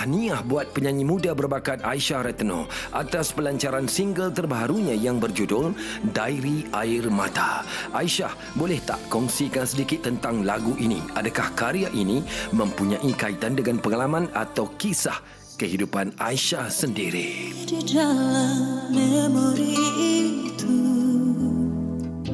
tahniah buat penyanyi muda berbakat Aisyah Retno atas pelancaran single terbarunya yang berjudul Diary Air Mata. Aisyah, boleh tak kongsikan sedikit tentang lagu ini? Adakah karya ini mempunyai kaitan dengan pengalaman atau kisah kehidupan Aisyah sendiri? Di dalam memori itu.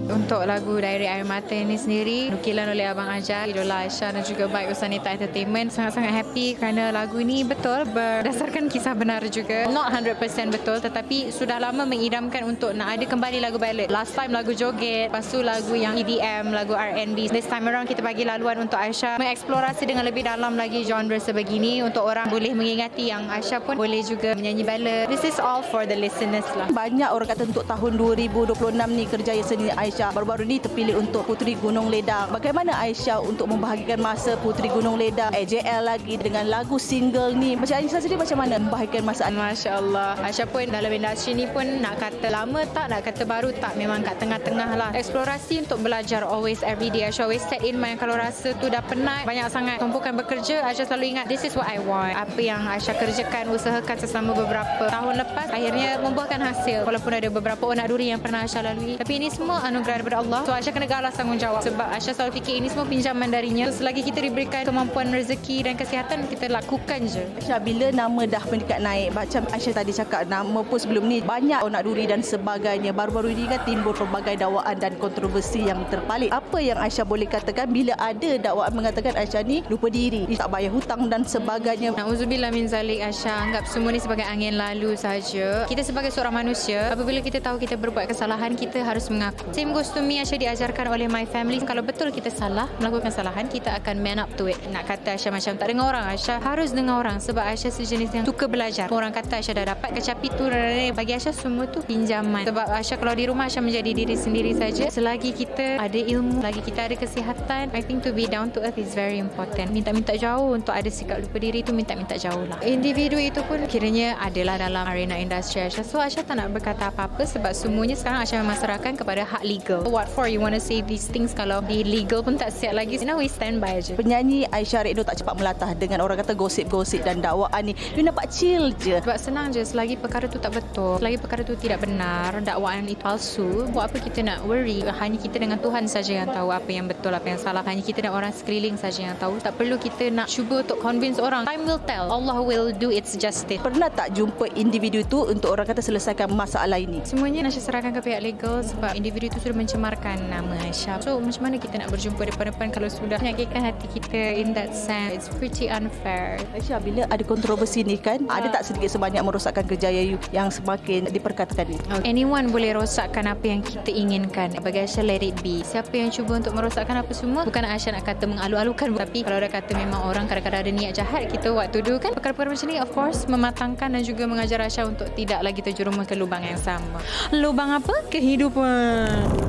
Untuk lagu Diary Air Mata ini sendiri, nukilan oleh Abang Ajar, idola Aisyah dan juga Baik Usanita Entertainment. Sangat-sangat happy kerana lagu ini betul berdasarkan kisah benar juga. Not 100% betul, tetapi sudah lama mengidamkan untuk nak ada kembali lagu ballad. Last time lagu joget, lepas tu lagu yang EDM, lagu R&B. This time around kita bagi laluan untuk Aisyah mengeksplorasi dengan lebih dalam lagi genre sebegini untuk orang boleh mengingati yang Aisyah pun boleh juga menyanyi ballad. This is all for the listeners lah. Banyak orang kata untuk tahun 2026 ni kerjaya seni Aisyah baru-baru ni terpilih untuk Puteri Gunung Ledang. Bagaimana Aisyah untuk membahagikan masa Puteri Gunung Ledang, AJL lagi dengan lagu single ni? Macam Aisyah sendiri macam mana membahagikan masa? Masya Allah. Aisyah pun dalam industri ni pun nak kata lama tak, nak kata baru tak, memang kat tengah-tengah lah. Eksplorasi untuk belajar always every day. Aisyah always set in mind kalau rasa tu dah penat, banyak sangat tumpukan bekerja, Aisyah selalu ingat this is what I want. Apa yang Aisyah kerjakan, usahakan selama beberapa tahun lepas, akhirnya membuahkan hasil. Walaupun ada beberapa onak duri yang pernah Aisyah lalui, tapi ini semua anugerah daripada Allah. So Aisyah kena galas tanggungjawab sebab Aisyah selalu fikir ini semua pinjaman darinya. So, selagi kita diberikan kemampuan rezeki dan kesihatan, kita lakukan je. Aisyah, bila nama dah mendekat naik, macam Aisyah tadi cakap, nama pun sebelum ni banyak onak duri dan sebagainya. Baru-baru ini kan timbul pelbagai dakwaan dan kontroversi yang terpalit. Apa yang Aisyah boleh katakan bila ada dakwaan mengatakan Aisyah ni lupa diri, tak bayar hutang dan sebagainya? Na'udzubillah min zalik. Aisyah anggap semua ni sebagai angin lalu sahaja. Kita sebagai seorang manusia, apabila kita tahu kita berbuat kesalahan, kita harus mengaku. Same goes to me. Aisyah diajarkan oleh my family, kalau betul kita salah, melakukan kesalahan, kita akan man up to it. Nak kata Aisyah macam tak dengar orang, Aisyah harus dengar orang sebab Aisyah sejenis yang suka belajar. Orang kata Aisyah dah dapat kecapi tu, bagi Aisyah semua tu pinjaman. Sebab Aisyah kalau di rumah Aisyah menjadi diri sendiri saja. Selagi kita ada ilmu, selagi kita ada kesihatan, I think to be down to earth is very important. Minta-minta jauh untuk ada sikap lupa diri tu, minta-minta jauh lah. Individu itu pun kiranya adalah dalam arena industri Aisyah. So Aisyah tak nak berkata apa-apa sebab semuanya sekarang Aisyah memasrahkan kepada hak legal. What for you want to say these things kalau di legal pun tak siap lagi? Now we stand by je. Penyanyi Aisyah Retno tak cepat melatah dengan orang kata gosip-gosip dan dakwaan ni. Dia nampak chill je. Sebab senang je, selagi perkara tu tak betul, selagi perkara tu tidak benar, dakwaan itu palsu, buat apa kita nak worry? Hanya kita dengan Tuhan saja yang tahu apa yang betul, apa yang salah. Hanya kita dan orang sekeliling saja yang tahu. Tak perlu kita nak cuba untuk convince orang. Time will tell. Allah will do its justice. Pernah tak jumpa individu tu untuk orang kata selesaikan masalah ini? Semuanya Aisyah serahkan ke pihak legal sebab individu itu sudah mencemarkan nama Aisyah. So macam mana kita nak berjumpa depan-depan kalau sudah menyakitkan hati kita? In that sense, it's pretty unfair. Aisyah, bila ada kontroversi ni kan, ada tak sedikit sebanyak merosakkan kerjaya you yang semakin diperkatakan ni? Anyone boleh rosakkan apa yang kita inginkan. Bagi Aisyah, let it be. Siapa yang cuba untuk merosakkan apa semua, bukan Aisyah nak kata mengalu-alukan, tapi kalau dah kata memang orang kadang-kadang ada niat jahat, kita what to do kan? Perkara-perkara macam ni of course mematangkan dan juga mengajar Aisyah untuk tidak lagi terjerumus ke lubang yang sama. Lubang apa? Kehidupan.